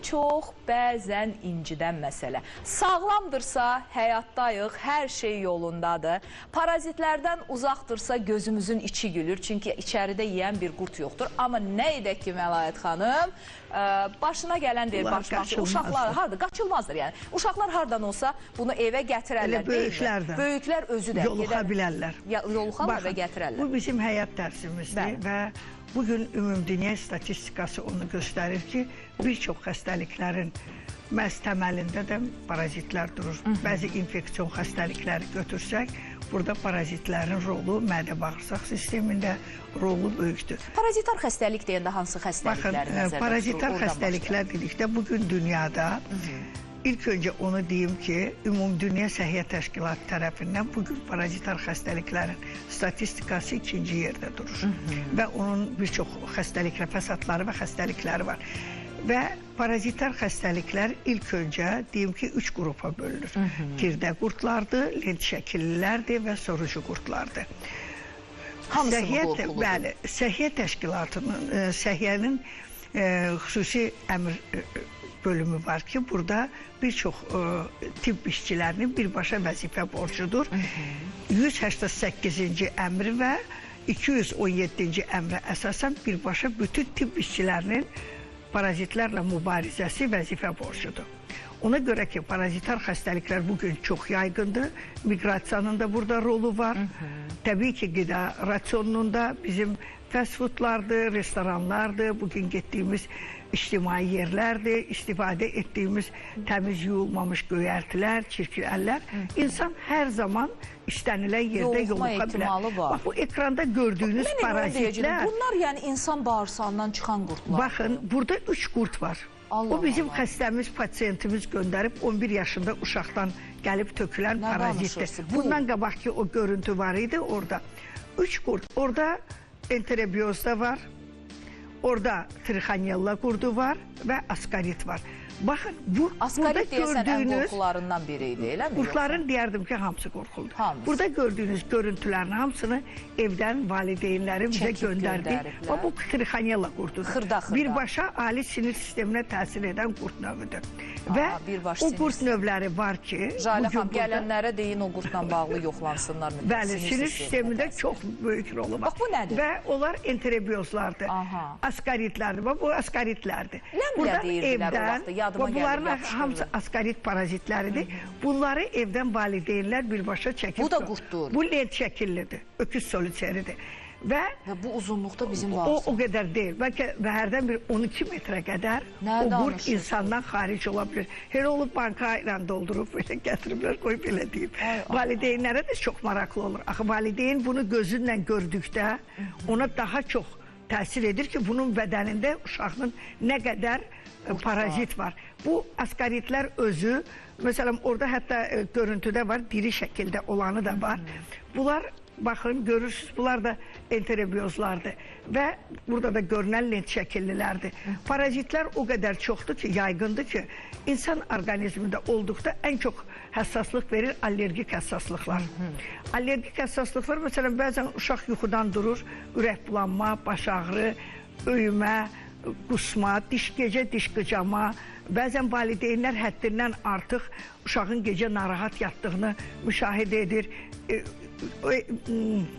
çox bəzən incidən məsələ. Sağlamdırsa həyatdayıq, hər şey yolundadır. Parazitlərdən uzaqdırsa gözümüzün içi gülür. Çünki içəridə yeyən bir qurt yoxdur. Amma nə edək ki, Məlahət xanım, başına gələn deyir, uşaqlar harada? Qaçılmazdır yəni. Uşaqlar hardan olsa bunu evə gətirərlər. Elə böyüklər də. Böyüklər özü də. Yoluxa bilərlər. Yoluxarlar və gətirərlər. Bu bizim həyat dərsimizdir və bugün ümumdünya statistikası onu göstərir ki, bir çox xəstəliklərin məhz təməlində də parazitlər durur. Bəzi infeksion xəstəlikləri götürsək, burada parazitlərin rolu mədə-bağırsaq sistemində rolu böyükdür. Parazitar xəstəlik deyəndə hansı xəstəlikləri nəzərdə tutulur? Parazitar xəstəliklər dedikdə bugün dünyada İlk öncə onu deyim ki, Ümumdünya Səhiyyə Təşkilatı tərəfindən bugün parazitar xəstəliklərin statistikası 2-ci yerdə durur. Və onun bir çox xəstəlik fəsadları və xəstəlikləri var. Və parazitar xəstəliklər ilk öncə deyim ki, 3 qrupa bölünür. Girdə qurtlardır, lent şəkillilərdir və sorucu qurtlardır. Hamısı mı qorxuludur? Bəli, Səhiyyə Təşkilatının, Səhiyyənin xüsusi əmr bölümü var ki, burada bir çox tibb işçilərinin birbaşa vəzifə borcudur. 188-ci əmri və 217-ci əmrə əsasən birbaşa bütün tibb işçilərinin parazitlərlə mübarizəsi vəzifə borcudur. Ona görə ki, parazitar xəstəliklər bugün çox yaygındır. Miqrasiyanın da burada rolu var. Təbii ki, qida rasionunun da bizim fast foodlardır, restoranlardır, bugün getdiyimiz ictimai yerlərdir, istifadə etdiyimiz təmiz yuyulmamış göyərtilər, çirkin əllər. İnsan hər zaman istənilən yerdə yoluxa bilər. Bax, bu ekranda gördüyünüz parazitlər... Bunlar yəni insan bağırsağından çıxan qurtlar. Baxın, burada 3 qurt var. O bizim xəstəmiz, pasiyentimiz göndərib 11 yaşında uşaqdan gəlib tökülən parazitdir. Bundan qabaq ki, o görüntü var idi orada. 3 qurt, orada enterobiyoz da var. Orada trixanella qurdu var və askarit var. Baxın, burada gördüyünüz qorxularından biri idi, eləmi? Qurtların deyərdim ki, hamısı qorxuldu. Burada gördüyünüz görüntülərin hamısını evdən valideynləri bizə göndərdi. Bu trixanella qurdudur. Birbaşa ali sinir sisteminə təsir edən qurt növüdür. Və o qurt növləri var ki... Jalə xanım, gələnlərə deyin o qurtla bağlı yoxlansınlar. Bəli, sinir sistemində çox böyük rolu var. Bax, bu nədir? Və onlar enterobiyozlardır, askaritlərdir. Bu askaritlərdir. Ləmlə deyirdilər o vaxtda, yadıma gəlib, bunların hamısı askarit parazitləridir. Bunları evdən valideynlər birbaşa çəkir. Bu da qurtdur. Bu lent şəkillidir, öküz solüseridir. Və bu uzunluqda bizim var. O qədər deyil. Bəlkə hərdən bir 12 metrə qədər o qurt insandan xaric ola bilir. Elə olub banka ilə doldurub, gətiriblər, qoyub elə deyib. Valideynlərə də çox maraqlı olur. Axı, valideyn bunu gözünlə gördükdə ona daha çox təsir edir ki, bunun bədənində uşağının nə qədər parazit var. Bu askaritlər özü, məsələn, orada hətta görüntüdə var, diri şəkildə olanı da var. Bunlar, baxın, görürsünüz, bunlar da enterobiyozlardır və burada da görünən lent şəkillilərdir. Parazitlər o qədər çoxdur ki, yaygındır ki, insan orqanizmində olduqda ən çox həssaslıq verir allergik həssaslıqlar. Allergik həssaslıqlar, məsələn, bəzən uşaq yuxudan durur, ürək bulanma, baş ağrı, öyümə, qusma, gecə diş qıcama, bəzən valideynlər həddindən artıq uşağın gecə narahat yatdığını müşahidə edir.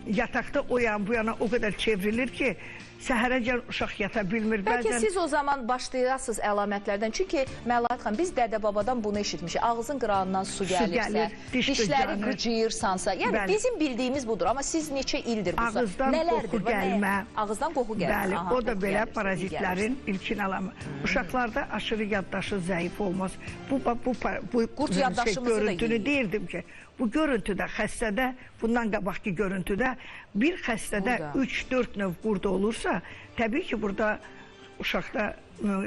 Yataqda o yan bu yana o qədər çevrilir ki, səhərəcən uşaq yata bilmir. Bəlkə siz o zaman başlayasınız əlamətlərdən. Çünki Məlahət xanım, biz dədə-babadan bunu eşitmişik. Ağzın qırağından su gəlirsə, dişləri qıcıyırsansa. Yəni bizim bildiyimiz budur. Amma siz neçə ildir bu ağızdan qoxu gəlmə. Ağızdan qoxu gəlmə. Bəli, o da belə parazitlərin ilkin alamı. Uşaqlarda aşırı yaddaşı zəif olmaz. Bu görüntünü deyirdim ki, bu görüntüdə, xəstədə, bundan qabaqki görüntüdə bir xəstədə 3-4 növ qurd olursa, təbii ki, burada uşaqda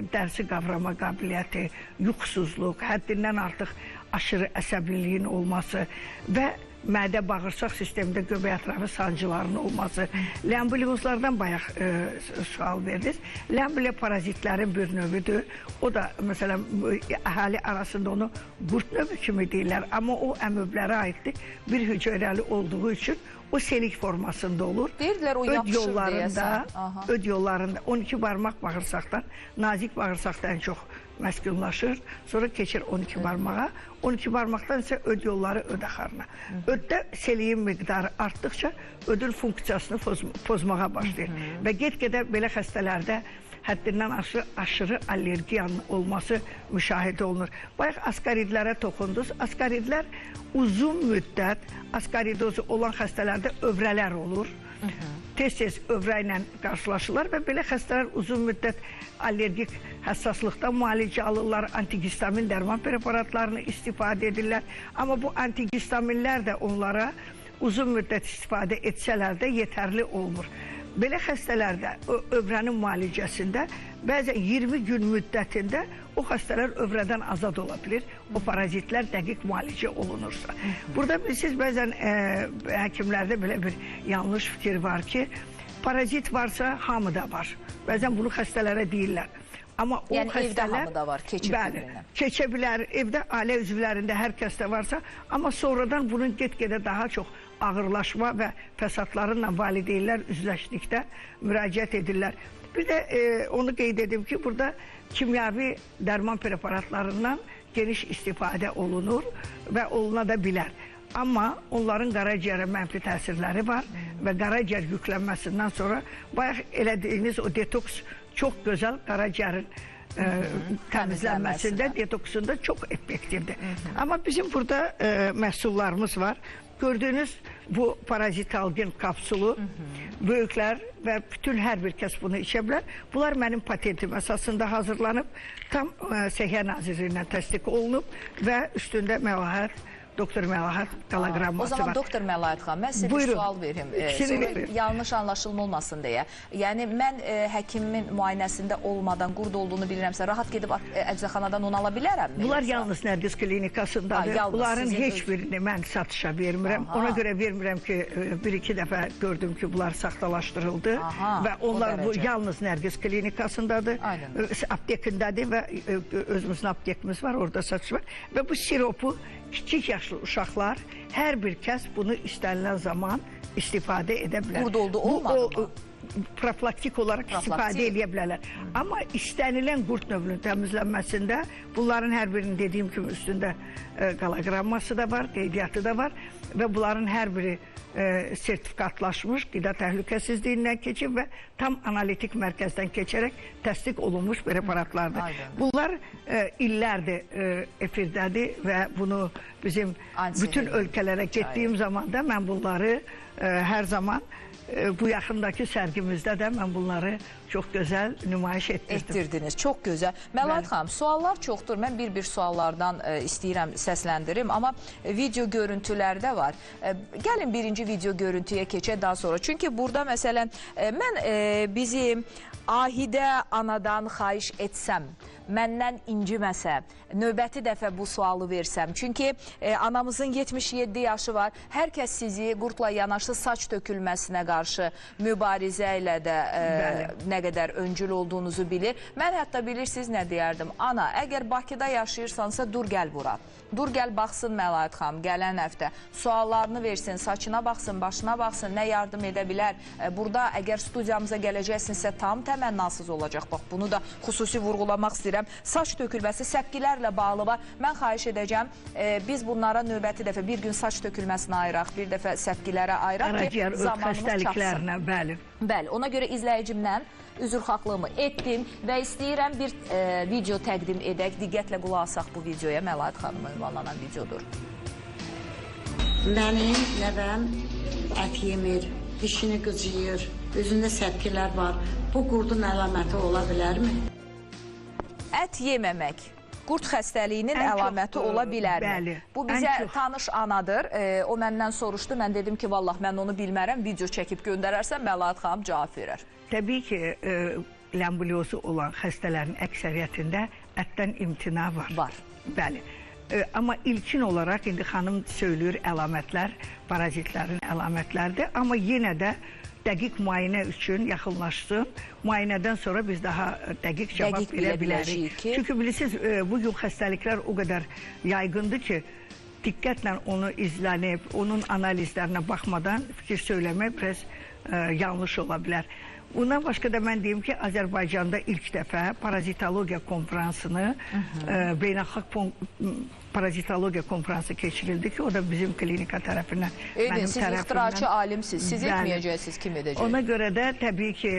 dərsi qavrama qabiliyyəti, yuxusuzluq, həddindən artıq aşırı əsəbiliyin olması və mədə-bağırsaq sistemində göbək ətrafı sancıların olması, ləmblyozlardan bayaq sual verdiniz. Ləmblə parazitlərin bir növüdür. O da, məsələn, əhali arasında onu qurt növü kimi deyirlər. Amma o əmöblərə aiddir. Bir hüceyrəli olduğu üçün o selik formasında olur. Deyirlər o yapışır deyəsən. Öd yollarında 12 barmaq bağırsaqdan, nazik bağırsaqda ən çox məskünlaşır. Sonra keçir 12 barmağa. 12 barmaqdan isə öd yolları öd axarına. Öddə seliyin miqdarı artdıqca ödün funksiyasını pozmağa başlayır. Və get-gedə belə xəstələrdə həddindən aşırı allergiyanın olması müşahidə olunur. Bayaq askaridlərə toxundunuz. Askaridlər uzun müddət askaridozu olan xəstələrdə övrələr olur. Tez-tez övrə ilə qarşılaşırlar və belə xəstələr uzun müddət allergik həssaslıqda müalicə alırlar, antihistamin dərman preparatlarını istifadə edirlər. Amma bu antihistaminlər də onlara uzun müddət istifadə etsələr də yetərli olmur. Belə xəstələrdə övrənin müalicəsində bəzən 20 gün müddətində o xəstələr övrədən azad ola bilir. O parazitlər dəqiq müalicə olunursa. Burada siz bəzən həkimlərdə belə bir yanlış fikir var ki, parazit varsa hamıda var. Bəzən bunu xəstələrə deyirlər. Amma o yəni xəstələr, evdə hamıda var, keçir birbirindən. Keçə bilər, evdə ailə üzvlərində hər kəsdə varsa, amma sonradan bunun get-gedə daha çox ağırlaşma və fəsadlarla valideynlər üzləşdikdə müraciət edirlər. Bir də onu qeyd edim ki, burada kimyavi dərman preparatlarından geniş istifadə olunur və oluna da bilər. Amma onların qaraciyərə mənfi təsirləri var və qaraciyər yüklənməsindən sonra bayaq elədiyiniz o detoks çox gözəl qaraciyərin təmizlənməsində, detoksunda çox effektivdir. Amma bizim burada məhsullarımız var. Gördüyünüz bu parazitalgin kapsulu böyüklər və bütün hər bir kəs bunu içə bilər. Bunlar mənim patentim əsasında hazırlanıb, tam Səhiyyə Nazirliyi ilə təsdiq olunub və üstündə Məlahət, Doktor Məlahət qologramması var. O zaman Doktor Məlahət xanım, mən sizə bir sual verim. Yanlış anlaşılma olmasın deyə. Yəni, mən həkimin müayinəsində olmadan qurd olduğunu bilirəmsə, rahat gedib əczaxanadan onu ala bilərəm mi? Bunlar yalnız Nərgiz klinikasındadır. Bunların heç birini mən satışa vermirəm. Ona görə vermirəm ki, bir-iki dəfə gördüm ki, bunlar saxtalaşdırıldı və onlar bu yalnız Nərgiz klinikasındadır, aptekindədir və özümüzün aptekimiz var, orada satış var. Və bu siropu kiçik yaşlı uşaqlar, hər bir kəs bunu istənilən zaman istifadə edə bilər. Qurd oldu, olmadı mı? Profilaktik olaraq istifadə edə bilərlər. Amma istənilən qurd növünün təmizlənməsində bunların hər birinin dediyim kimi üstündə qologramması da var, qeydiyyatı da var və bunların hər biri sertifikatlaşmış, qida təhlükəsizliyindən keçib və tam analitik mərkəzdən keçərək təsdiq olunmuş preparatlardır. Bunlar illərdir efirdədir və bunu bizim bütün ölkələrə getdiyim zaman da mən bunları hər zaman bu yaxındakı sərgimizdə də mən bunları çox gözəl nümayiş etdirdiniz. Çox gözəl. Məlahət xanım, suallar çoxdur. Mən bir-bir suallardan istəyirəm səsləndirim, amma video görüntülərdə var. Gəlin birinci video görüntüyə keçək daha sonra. Çünki burada məsələn, mən bizim Ahidə anadan xahiş etsəm, məndən inciməsə, növbəti dəfə bu sualı versəm. Çünki anamızın 77 yaşı var. Hər kəs sizi qurdla yanaşı saç tökülməsinə qarşı mübarizə ilə də nə qədər öncül olduğunuzu bilir. Mən hətta bilirsiniz nə deyərdim? Ana, əgər Bakıda yaşayırsansa dur gəl bura. Dur gəl baxsın Məlahət xanım gələn həftə. Suallarını versin, saçına baxsın, başına baxsın, nə yardım edə bilər. Burada əgər studiyamıza gələcəksinizsə tam təmənnasız olacaq. Bax, bunu da xüsusi vurğulamaq istəyirəm. Saç tökülməsi səpkilərlə bağlı var. Mən xahiş edəcəm, biz bunlara növbəti dəfə bir gün saç tökülməsinə ayıraq, bir dəfə səpkilərə ayıraq ki, zamanımız çapsın. Bəli, ona görə izləyicimdən üzrxahlığımı etdim və istəyirəm bir video təqdim edək. Diqqətlə qulaq asaq bu videoya. Məlahət xanıma ünvanlanan videodur. Mənim nəvəm ət yemir, dişini qıcıyır, özündə səpkilər var. Bu qurdun əlaməti ola bilərmi? Ət yeməmək qurd xəstəliyinin əlaməti ola bilərmi? Bu bizə tanış anadır. O məndən soruşdu. Mən dedim ki, vallah mən onu bilmərəm. Video çəkib göndərərsən Məlahət xanım cavab verər. Təbii ki, ləmbulyozu olan xəstələrin əksəriyyətində ətdən imtina var. Var. Bəli. Amma ilkin olaraq indi xanım söylüyor əlamətlər, parazitlərin əlamətlərdir. Amma yenə də dəqiq müayinə üçün yaxınlaşsın. Müayinədən sonra biz daha dəqiq cavab verə bilərik. Çünki bilirsiniz, bugün xəstəliklər o qədər yaygındır ki, diqqətlə onu izlənib, onun analizlərinə baxmadan fikir söyləmək biraz yanlış ola bilər. Bundan başqa da mən deyim ki, Azərbaycanda ilk dəfə parazitologiya konferansını, beynəlxalq parazitologiya konferansı keçirildi ki, o da bizim klinika tərəfindən, mənim siz tərəfimdən. ixtiraçı alimsiz, siz etməyəcəksiniz, kim edəcək? Ona görə də təbii ki,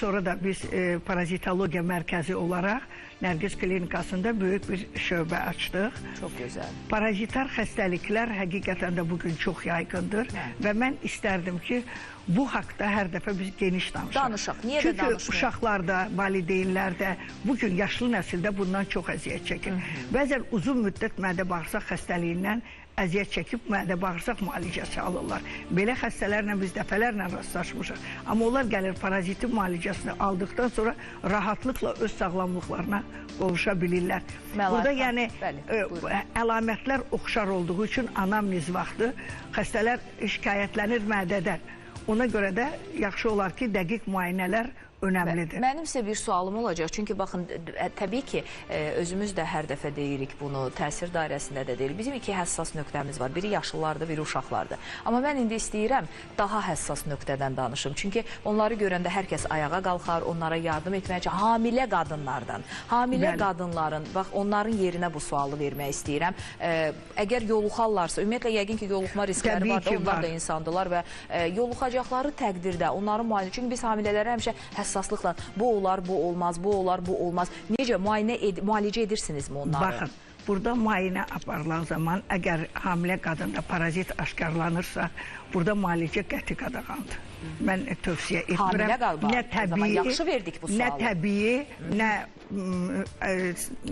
sonra da biz parazitologiya mərkəzi olaraq Nərgiz klinikasında böyük bir şöbə açdıq. Çox gözəl. Parazitar xəstəliklər həqiqətən də bugün çox yaygındır və mən istərdim ki, bu haqda hər dəfə biz geniş danışaq. Danışaq, niyə də danışmayaq? Çünki uşaqlarda, valideynlərdə, bugün yaşlı nəsildə bundan çox əziyyət çəkir. Bəzən uzun müddət mədə-bağırsaq xəstəliyindən əziyyət çəkib mədə-bağırsaq müalicəsi alırlar. Belə xəstələrlə biz dəfələrlə rastlaşmışıq. Amma onlar gəlir parazitin müalicəsini aldıqdan sonra rahatlıqla öz sağlamlıqlarına qovuşa bilirlər. Burada yəni əlamətlər oxşar olduğu üçün anamnez vaxtı xəstələr şikayətlənir mədədən. Ona görə də yaxşı olar ki, dəqiq müayinələr önəmlidir. Mənim sizə bir sualım olacaq. Çünki baxın, təbii ki, özümüz də hər dəfə deyirik bunu, təsir dairəsində də deyirik. Bizim iki həssas nöqtəmiz var. Biri yaşlılardır, biri uşaqlardır. Amma mən indi istəyirəm daha həssas nöqtədən danışım. Çünki onları görəndə hər kəs ayağa qalxar, onlara yardım etməyə çalışır. Hamilə qadınlardan, hamilə qadınların, bax, onların yerinə bu sualı vermək istəyirəm. Əgər yoluxarlarsa, ümumiyyətlə yəqin ki, yoluxma riskləri var da, onlar da insandılar və yoluxacaqları təqdirdə onların müayinə, çünki biz hamilələrə həmişə həssaslıqla bu olar, bu olmaz, bu olar, bu olmaz. Necə müalicə edirsinizmi onları? Baxın, burada müayinə aparılan zaman əgər hamilə qadında parazit aşkarlanırsa, burada müalicə qəti qadağandır. Mən tövsiyə etmirəm. Nə təbii, yaxşı verdik bu sualı. Nə təbii, nə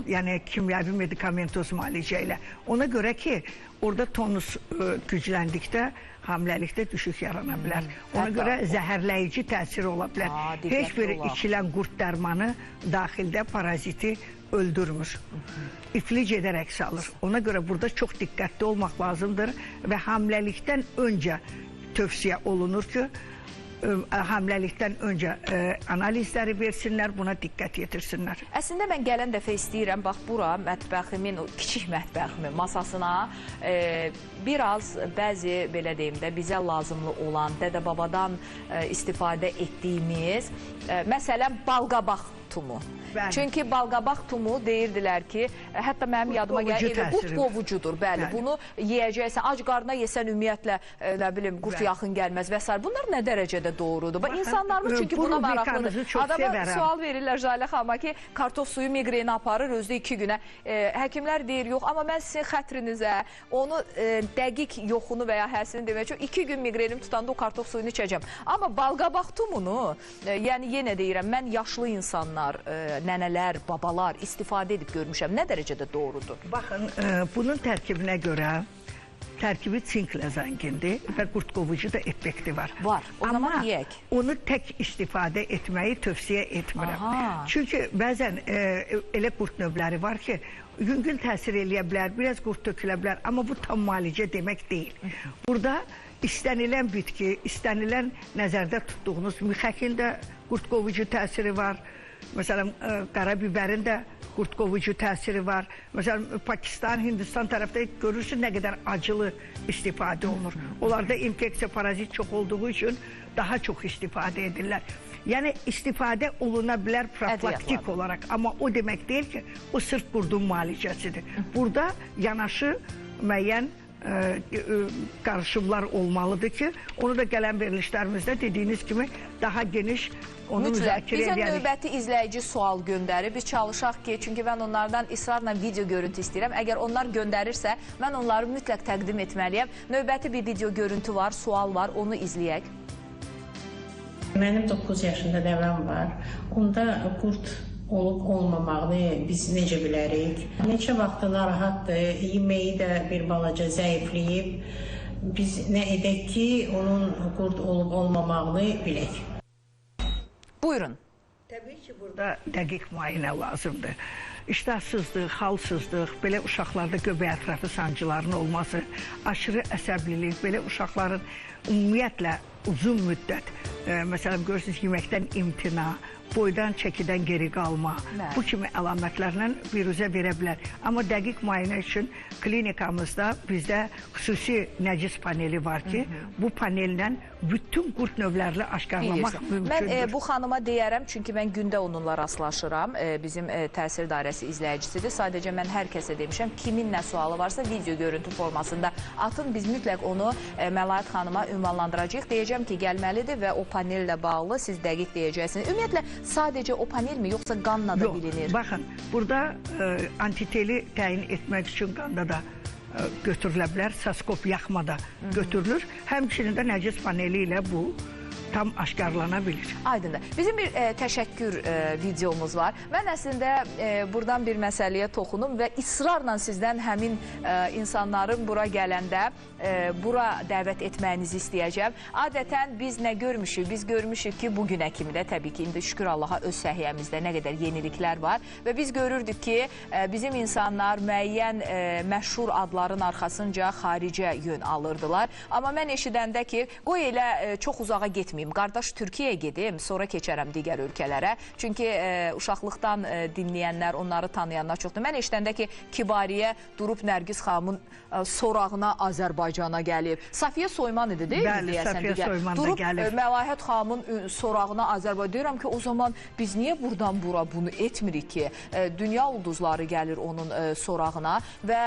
yəni kimyəvi medikamentoz müalicə ilə. Ona görə ki, orada tonus gücləndikdə hamiləlikdə düşük yarana bilər. Ona görə zəhərləyici təsir ola bilər. Heç bir içilən qurd dərmanı daxildə paraziti öldürmür. İflic edərək salır. Ona görə burada çox diqqətli olmaq lazımdır və hamiləlikdən öncə tövsiyə olunur ki, hamiləlikdən öncə analizləri versinlər, buna diqqət yetirsinlər. Əslində mən gələn dəfə istəyirəm, bax bura mətbəximin, kiçik mətbəximin masasına biraz bəzi, belə deyim də, bizə lazımlı olan, dədə-babadan istifadə etdiyimiz, məsələn, balqabaq tumu. Çünki balqabaq tumu deyirdilər ki, hətta mənim yadıma gəlir, qurt qovucudur. Bəli, bunu yeyəcəksən, ac qarnına yesən ümumiyyətlə, nə bilim, qurt yaxın gəlməz və s. Bunlar nə dərəcədə doğrudur? İnsanlarımız çünki buna maraqlıdır. Adama sual verirlər Jalə xanıma ki, kartof suyu miqreni aparır, özdə 2 günə. Həkimlər deyir, yox, amma mən sizin xətrinizə onu dəqiq yoxunu və ya həsini demək üçün 2 gün miqrenim tutanda o kartof suyunu içəcəm. Amma balqabaq tumunu, yəni yenə deyirəm, mən yaşlı insanlar, nənələr, babalar istifadə edib görmüşəm. Nə dərəcədə doğrudur? Baxın, bunun tərkibinə görə tərkibi sinklə zəngindir və qurd qovucu da effekti var. Var, o zaman yeyək. Amma onu tək istifadə etməyi tövsiyə etmirəm. Çünki bəzən elə qurd növləri var ki, yüngül təsir eləyə bilər, biraz qurd tökülə bilər, amma bu tam müalicə demək deyil. Burada istənilən bitki, istənilən nəzərdə tutduğunuz mixəkin də qurd qovucu təsiri var. Məsələn, qara bibərin də qurd qovucu təsiri var. Məsələn, Pakistan, Hindistan tərəfdə görürsün nə qədər acılı istifadə olunur. Onlarda infeksiya, parazit çox olduğu üçün daha çox istifadə edirlər. Yəni, istifadə oluna bilər profilaktik olaraq. Amma o demək deyil ki, o sırf qurdun müalicəsidir. Burada yanaşı müəyyən qarışımlar olmalıdır ki, onu da gələn verilişlərimizdə dediyiniz kimi daha geniş onu müzakirə edərik. Bizə növbəti izləyici sual göndərir. Biz çalışaq ki, çünki mən onlardan israrla video görüntü istəyirəm. Əgər onlar göndərirsə, mən onları mütləq təqdim etməliyəm. Növbəti bir video görüntü var, sual var, onu izləyək. Mənim 9 yaşında dəvəm var. Onda qurd olub-olmamağını biz necə bilərik? Neçə vaxtı narahatdır, yeməyi də bir balaca zəifləyib. Biz nə edək ki, onun qurd olub-olmamağını bilək. Buyurun. Təbii ki, burada dəqiq müayinə lazımdır. İştahsızlıq, halsızlıq, belə uşaqlarda göbək ətrafı sancılarının olması, aşırı əsəblilik, belə uşaqların ümumiyyətlə uzun müddət, məsələn, görürsünüz, yeməkdən imtina, boydan çəkidən geri qalma, bu kimi əlamətlərlə viruzə verə bilər. Amma dəqiq müayinə üçün klinikamızda bizdə xüsusi nəcis paneli var ki, bu panellə bütün qurd növlərini aşkarlamaq mümkündür. Mən bu xanıma deyərəm, çünki mən gündə onunla rastlaşıram. Bizim təsir dairəsi izləyicisidir. Sadəcə mən hər kəsə demişəm, kimin nə sualı varsa video görüntü formasında atın. Biz mütləq onu Məlaət xanıma ünvanlandıracağıq. Deyəcəm ki, gəlməlidir və o panellə bağlı siz dəqiq deyəcəksiniz. Ümumiyyətlə, sadəcə o panelmi, yoxsa qanla da bilinir? Baxın, burada antiteli təyin etmək üçün qanda da götürülə bilər, saskop yaxmada götürülür. Həmçinin də nəcis paneli ilə bu tam aşkarlana bilir. Aydındır. Bizim bir təşəkkür videomuz var. Mən əslində buradan bir məsələyə toxunum və israrla sizdən həmin insanların bura gələndə bura dəvət etməyinizi istəyəcəm. Adətən biz nə görmüşük? Biz görmüşük ki, bugünə kimi də təbii ki, indi şükür Allaha öz səhiyyəmizdə nə qədər yeniliklər var və biz görürdük ki, bizim insanlar müəyyən məşhur adların arxasınca xaricə yön alırdılar. Amma mən eşidəndə ki, qoy elə çox uzağa getməyim. Qardaş Türkiyəyə gedim, sonra keçərəm digər ölkələrə. Çünki uşaqlıqdan dinləyənlər, onları tanıyanlar çoxdur. Mən eşidəndə ki, Kibariyə durub Nərgiz xanımın sorağına Azərbaycana gəlib. Safiyə Soyman idi, deyil mi? Bəli, Safiyə Soyman da gəlib. Durub Məlahət xanımın sorağına Azərbaycan. Deyirəm ki, o zaman biz niyə buradan bura bunu etmirik ki? Dünya ulduzları gəlir onun sorağına və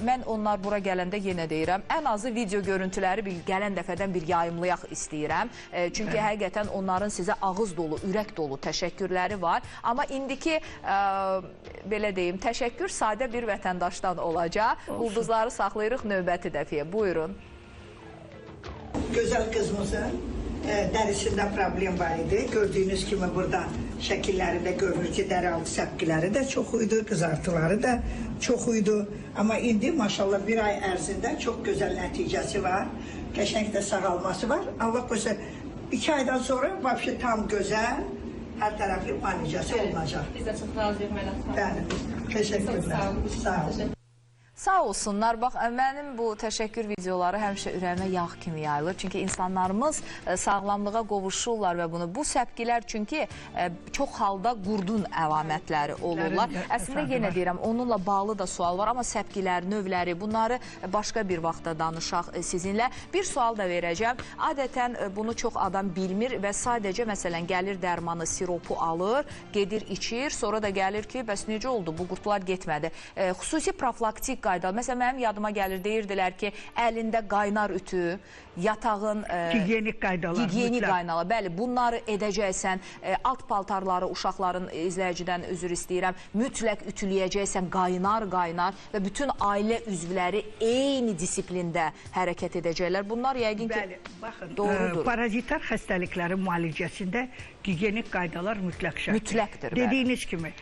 mən onlar bura gələndə yenə deyirəm, ən azı video görüntüləri gələn dəfədən bir yayımlayaq istəyirəm. Çünki həqiqətən onların sizə ağız dolu, ürək dolu təşəkkürləri var. Amma indiki, belə deyim, təşəkkür sadə bir vətəndaşdan olacaq. Ulduzları saxlayırıq növbəti dəfiyə. Buyurun. Gözəl qızımızın dərisində problem var idi. Gördüyünüz kimi burada şəkilləri də görünür ki, dəri altı səpkiləri də çox idi, qızartıları da çox idi. Amma indi maşallah bir ay ərzində çox gözəl nəticəsi var. Qəşəng də sağalması var. Allah qoysa 2 aydan sonra vəbşə tam gözəl, hər tərəfli müalicəsi olunacaq. Biz də çox razıyıq Məlahət xanım. Bəli, təşəkkürlər. Sağ olun. Sağ olsunlar. Bax, mənim bu təşəkkür videoları həmişə ürəyimə yağ kimi yayılır. Çünki insanlarımız sağlamlığa qovuşurlar və bunu. Bu səpkilər çünki çox halda qurdun əlamətləri olurlar. Əslində yenə deyirəm, onunla bağlı da sual var. Amma səpkilər, növləri, bunları başqa bir vaxtda danışaq sizinlə. Bir sual da verəcəm. Adətən bunu çox adam bilmir və sadəcə məsələn gəlir dərmanı, siropu alır, gedir içir, sonra da gəlir ki, bəs necə oldu, bu qurtlar getmədi. Xüsusi profilaktik qaydalar. Məsələn, mənim yadıma gəlir, deyirdilər ki, əlində qaynar ütü, yatağın... Gigiyenik qaydalar. Gigiyenik qaydalar, bəli, bunları edəcəksən, alt paltarları uşaqların izləyicidən üzr istəyirəm, mütləq ütüləyəcəksən, qaynar və bütün ailə üzvləri eyni disiplində hərəkət edəcəklər. Bunlar yəqin ki, doğrudur. Parazitar xəstəliklərin müalicəsində gigiyenik qaydalar mütləq şərtdir. Mütləqdir. Dediyiniz kimi,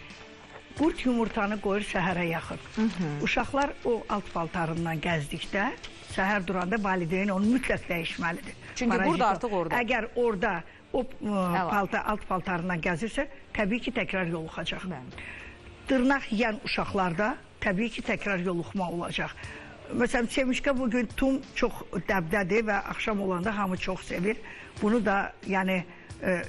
qurd yumurtanı qoyur səhərə yaxın. Uşaqlar o alt paltarından gəzdikdə, səhər duranda valideyn onu mütləq dəyişməlidir. Çünki qurd artıq orada. Əgər orada o alt paltarından gəzirsə, təbii ki, təkrar yoluxacaq. Dırnaq yiyən uşaqlarda təbii ki, təkrar yoluxma olacaq. Məsələn, Semişka bugün tum çox dəbdədir və axşam olanda hamı çox sevir. Bunu da, yəni,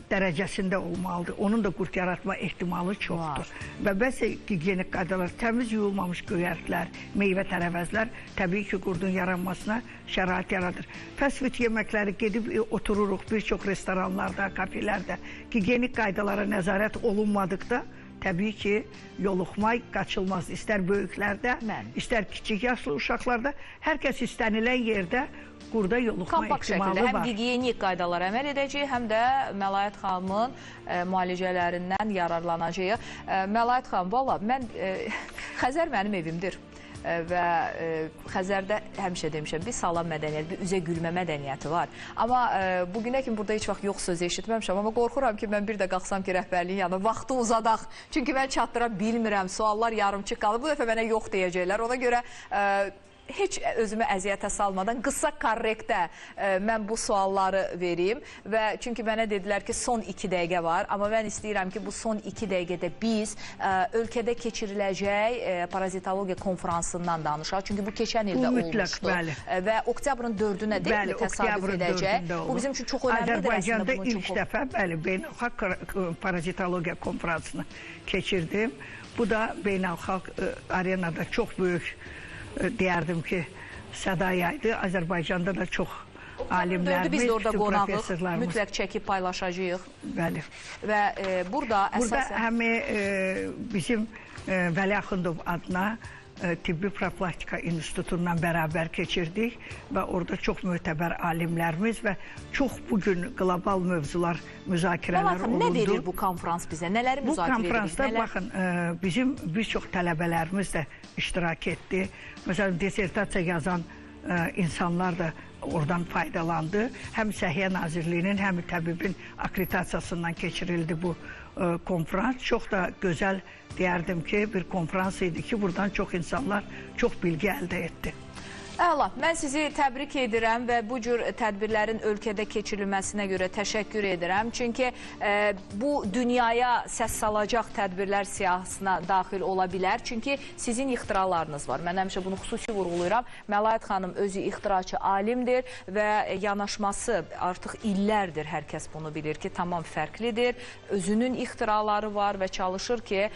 dərəcəsində olmalıdır. Onun da qurd yaratma ehtimalı çoxdur. Və bəzi gigiyenik qaydalar, təmiz yuyulmamış göyərtlər, meyvə tərəvəzlər təbii ki, qurdun yaranmasına şərait yaradır. Fast food yeməkləri gedib otururuq bir çox restoranlarda, kafelərdə. Gigiyenik qaydalara nəzarət olunmadıqda təbii ki, yoluxma qaçılmaz. İstər böyüklərdə, istər kiçik yaşlı uşaqlarda, hər kəs istənilən yerdə qurda yoluxma ehtimalı var. Həm gigiyenik qaydalara əməl edəcəyik, həm də Məlahət xanımın müalicələrindən yararlanacağıq. Məlahət xanım, valla, Xəzər mənim evimdir. Və Xəzərdə həmişə demişəm, bir salam mədəniyyəti, bir üzə gülmə mədəniyyəti var. Amma bugünə kimi burada heç vaxt yox söz eşitməmişəm, amma qorxuram ki, mən bir də qalxsam ki, rəhbərliyin yanına vaxtı uzadaq. Çünki mən çatdıra bilmirəm, suallar yarımçıq qalır. Bu dəfə mənə yox deyəcəklər. Ona görə heç özümü əziyyətə salmadan qısa korrektə mən bu sualları vereyim və çünki mənə dedilər ki son 2 dəqiqə var, amma mən istəyirəm ki bu son 2 dəqiqədə biz ölkədə keçiriləcək parazitologiya konferansından danışaq. Çünki bu keçən ildə olmuşdu və oktyabrın 4-ünə deyil təsadüf edəcək. Bu bizim üçün çox önəmlidir əslində bunun üçün. İlk dəfə beynəlxalq parazitologiya konferansını keçirdim. Bu da beynəlxalq arenada çox böyük deyərdim ki, sədayaydı. Azərbaycanda da çox alimlərimiz, biz də orada qonağıq, professorlarımız. Mütləq çəkib paylaşacağıq. Bəli. Və burada əsasən... Burada həm bizim Vəli Axundov adına Tibbi Profilaktika İnstitutundan bərabər keçirdik və orada çox mötəbər alimlərimiz və çox bugün qlobal mövzular, müzakirələr olundu. Nə verir bu konferans bizə? Nələri müzakirə edirik? Bu konferansda baxın, bizim bir çox tələbələrimiz də iştirak etdi. Məsələn, disertasiya yazan insanlar da oradan faydalandı. Həm Səhiyyə Nazirliyinin, həm təbibin akreditasiyasından keçirildi bu konferans. Çox da gözəl deyərdim ki, bir konferans idi ki, buradan çox insanlar çox bilgi əldə etdi. Əla, mən sizi təbrik edirəm və bu cür tədbirlərin ölkədə keçirilməsinə görə təşəkkür edirəm. Çünki bu dünyaya səs salacaq tədbirlər siyahısına daxil ola bilər. Çünki sizin ixtiralarınız var. Mən həmişə bunu xüsusi vurğulayıram. Məlayət xanım özü ixtiraçı alimdir və yanaşması artıq illərdir. Hər kəs bunu bilir ki, tamam fərqlidir. Özünün ixtiraları var və çalışır ki,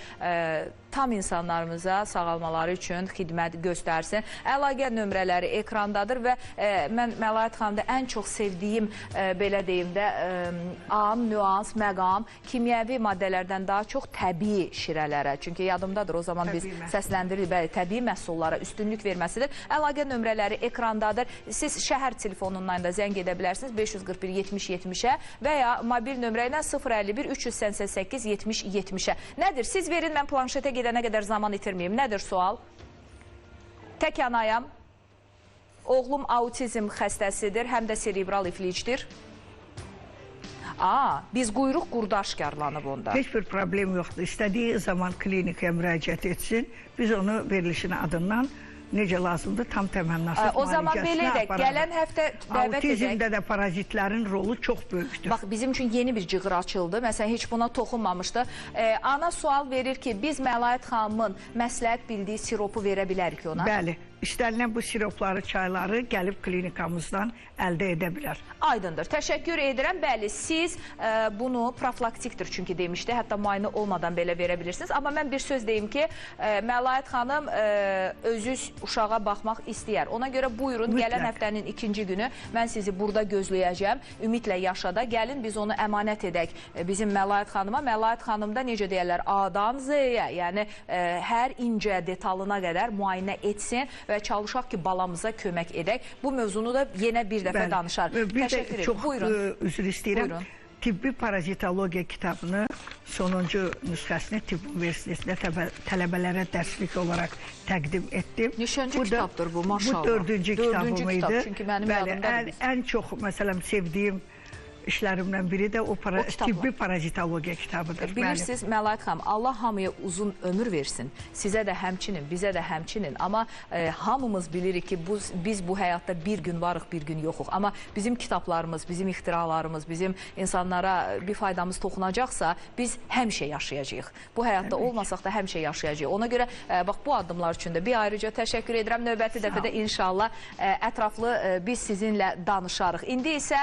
tam insanlarımıza sağalmaları üçün xidmət göstərsin. Əlaqə nömrələri ekrandadır və mən Məlayət xanımda ən çox sevdiyim, belə deyim də, an, nüans, məqam, kimyəvi maddələrdən daha çox təbii şirələrə. Çünki yadımdadır, o zaman biz səsləndiririk, bəli, təbii məhsullara üstünlük verməsidir. Əlaqə nömrələri ekrandadır. Siz şəhər telefonundan da zəng edə bilərsiniz 541-70-70-ə və ya mobil nömrə ilə 051-388-70-70-ə. Nədir? Siz verin, mən planşetə gedənə qədər zaman itirməyim. Nədir sual? Tək anayam. Oğlum autizm xəstəsidir, həm də serebral iflicdir. Biz quyruq qurdu aşkarlanıb onda. Heç bir problem yoxdur. İstədiyi zaman klinikaya müraciət etsin. Biz onu verilişin adından necə lazımdır, tam təmənnasız o zaman belə edək, gələn həftə dəvət edək. Autizmdə də parazitlərin rolu çox böyükdür. Bax, bizim üçün yeni bir cığır açıldı. Məsələn, heç buna toxunmamışdı. Ana sual verir ki, biz Məlayət xanımın məsləhət bildiyi siropu verə bilərik ona? Bəli. İstənilən bu siropları, çayları gəlib klinikamızdan əldə edə bilər. Aydındır. Təşəkkür edirəm. Bəli, siz bunu profilaktikdir çünki demişdi. Hətta müayinə olmadan belə verə bilirsiniz. Amma mən bir söz deyim ki, Məlayət xanım özü uşağa baxmaq istəyər. Ona görə buyurun, gələn həftənin 2-ci günü mən sizi burada gözləyəcəm. Ümidlə yaşada. Gəlin, biz onu əmanət edək bizim Məlayət xanıma. Məlayət xanım da necə deyərlər, A-dan Z-yə, yəni hər incə detalına qədər müayinə etsin və çalışaq ki, balamıza kömək edək. Bu mövzunu da yenə bir dəfə danışar. Təşəkkür ederim. Çox üzr istəyirəm. Tibbi parazitologiya kitabını sonuncu nüsxəsini Tibb Universitetində tələbələrə dərslik olaraq təqdim etdim. Neçənci kitabdır bu, maşallah? Bu 4-cü kitabım idi. Çünki mənim yadımdadır. Ən çox, məsələn, sevdiyim işlərimdən biri də o tibbi parazitologiya kitabıdır. Bilirsiniz, Məlayət xanım, Allah hamıya uzun ömür versin. Sizə də həmçinin, bizə də həmçinin. Amma hamımız bilirik ki, biz bu həyatda bir gün varıq, bir gün yoxuq. Amma bizim kitablarımız, bizim ixtiralarımız, bizim insanlara bir faydamız toxunacaqsa, biz həmişə yaşayacağıq. Bu həyatda olmasaq da həmişə yaşayacağıq. Ona görə, bax, bu addımlar üçün də bir ayrıca təşəkkür edirəm. Növbəti dəfədə inşallah ətraflı biz sizinlə danışarıq. İndi isə